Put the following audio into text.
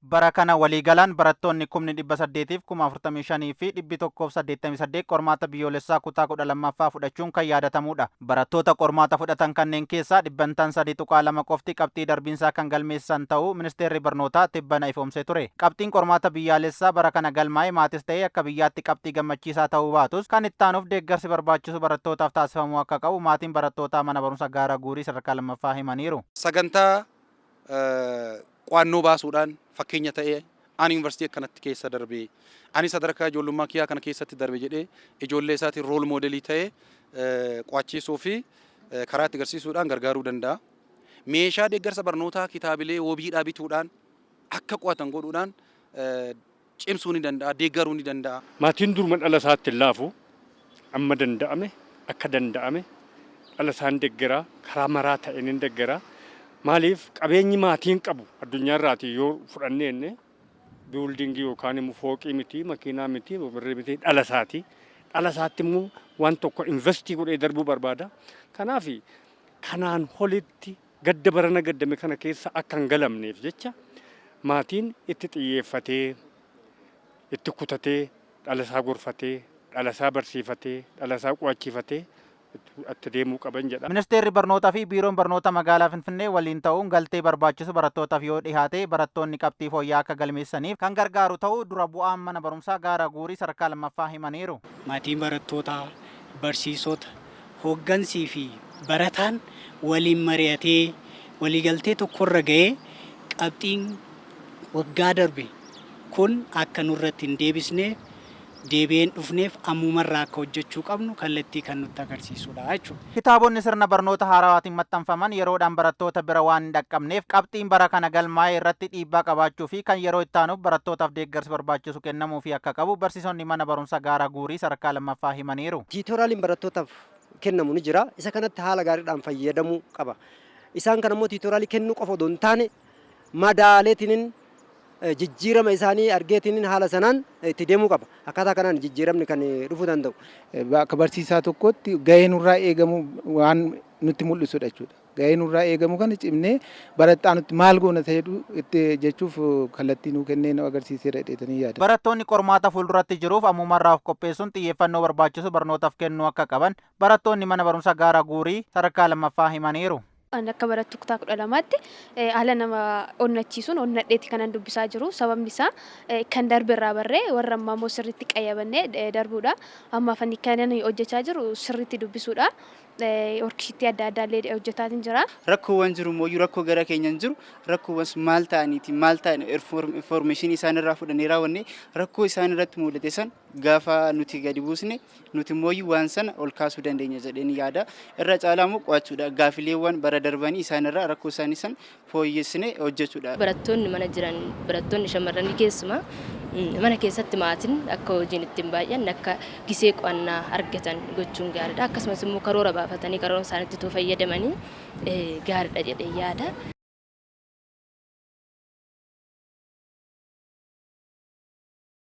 Bara kana waliigalaan barattoonni 845,045 fi 188 qormaata biyyoolessaa kutaa 12ffaa fudhachuun kan yaadatamudha. Barattoota qormaata fudhatan kanneen keessaa dhibbantaan 3.2 qofti qabxii darbiinsaa kan galmeessan ta'uu ministeerri barnootaa tibbana ifoomsee ture. Qabxiin qormaata biyyaalessaa bara kana galmaa'e maatis ta'ee akka biyyaatti qabxii gammachiisaa ta'uu baatus kan itti aanuuf deeggarsi barbaachisu barattootaaf taasifamuu akka qabu maatiin barattootaa mana barumsa Gaara Guurii sadarkaa lammaffaa himaniiru. Sagantaa qo'annoo baasuudhaan fakkeenya ta'ee ani yuunivarsiitii akkanatti keessa darbee ani sadarkaa ijoollummaa kiyyaa kana keessatti darbe jedhee ijoollee isaatiin rool moodelii ta'ee qo'achiisuu fi karaa itti agarsiisuudhaan gargaaruu danda'a. Meeshaa deeggarsa barnootaa kitaabilee wabiidhaa bituudhaan akka qo'atan godhuudhaan cimsuu ni danda'a, deeggaruu ni danda'a. Maatiin duruma dhala isaatti hin laafu amma danda'ame akka danda'ame dhala isaan deeggaraa karaa maraa ta'een hin deeggaraa. Maaliif qabeenyi maatiin qabu addunyaarraati yoo fudhannee biildingii yookaan immoo fooqii miti, makiinaa miti, birrii miti dhala isaati. Dhala isaatti immoo waan tokko investii godhee darbuu barbaada. Kanaaf kanaan olitti gadda barana gaddame kana keessa akka hin galamneef jecha maatiin itti xiyyeeffatee, itti kutatee, dhala isaa gorfatee, dhala isaa barsiifatee, dhala isaa qo'achiifatee itti deemuu qaban jedha. Ministeerri barnootaa fi biiroon barnoota magaalaa Finfinnee waliin ta'uun galtee barbaachisu barattootaaf yoo dhihaate barattoonni qabxii fooyya'aa akka galmeessaniif kan gargaaru ta'uu dura bu'aan mana barumsaa Gaara Guurii sadarkaa lammaffaa himaniiru. Maatiin barattootaa, barsiisota, hooggansii fi barataan waliin mari'atee waliigaltee tokkorra ga'ee qabxiin waggaa darbe kun akka nurratti hin deebisneef deebi'een dhufneef ammumarraa akka hojjechuu qabnu kallattii kan nutti agarsiisudha jechuudha. Kitaabonni sirna barnoota haarawaatiin maxxanfaman yeroodhaan barattoota bira waan hin dhaqqabneef qabxiin bara kana galmaa'ee irratti dhiibbaa qabaachuu fi kan yeroo itti aanuuf barattootaaf deeggarsi barbaachisu kennamuu fi akka qabu barsiisonni mana barumsa Gaara Guurii sadarkaa lammaffaa himaniiru. Tiitoraaliin barattootaaf kennamu ni jira. Isa kanatti haala gaariidhaan fayyadamuu qaba. Isaan kan immoo tiitoraalii kennuu qofa osoo hin taane madaaleetiin jijjiirama isaanii argeetiin haala sanaan itti deemuu qaba. Akkaataa kanaan jijjiiramni kan dhufuu danda'u. Akka barsiisaa tokkotti gahee nurraa eegamu waan nutti mul'isudha jechuudha. Gahee nurraa eegamu kana cimnee barattaa nutti maal goona ta'edhu itti jechuuf kallattii nuu kennee nu agarsiiseera jedhanii yaada. Barattoonni qormaata fuulduratti jiruuf ammumarraaf qopheessuun xiyyeeffannoo barbaachisu barnootaaf kennuu akka qaban barattoonni mana barumsa Gaara Guurii sadarkaa lammaffaa himaniiru. Akka barattu kutaa 12tti haala nama onnachiisuun onnadheeti kanan dubbisaa jiru. Sababni isaa kan darbe irraa barree warra ammaa immoo sirriitti qayyabannee darbuudha. Ammaaf ani kanan hojjechaa jiru sirriitti dubbisuudha. Workshiitii adda addaa illee hojjetaatiin jira. Rakkoowwan jiru immoo rakkoo gara keenyaan jiru rakkoowwan maal ta'aniiti maal ta'an information isaan irraa fudhannee raawwanne rakkoo isaan irratti mudate san gaafa nuti gadi buusne nuti immoo waan sana ol kaasuu dandeenya jedheen yaada. Irra caalaa immoo qo'achuudha. Gaafileewwan bara darbanii isaan irraa rakkoo isaanii san fooyyessine hojjechuudha. Barattoonni mana jiran barattoonni shamarranii keessumaa mana keessatti maatiin akka hojiin ittiin baay'an akka gisee qo'annaa argatan gochuun gaariidha. Akkasumas immoo karoora baafatanii karoora isaaniitti fayyadamanii gaariidha jedhee yaada.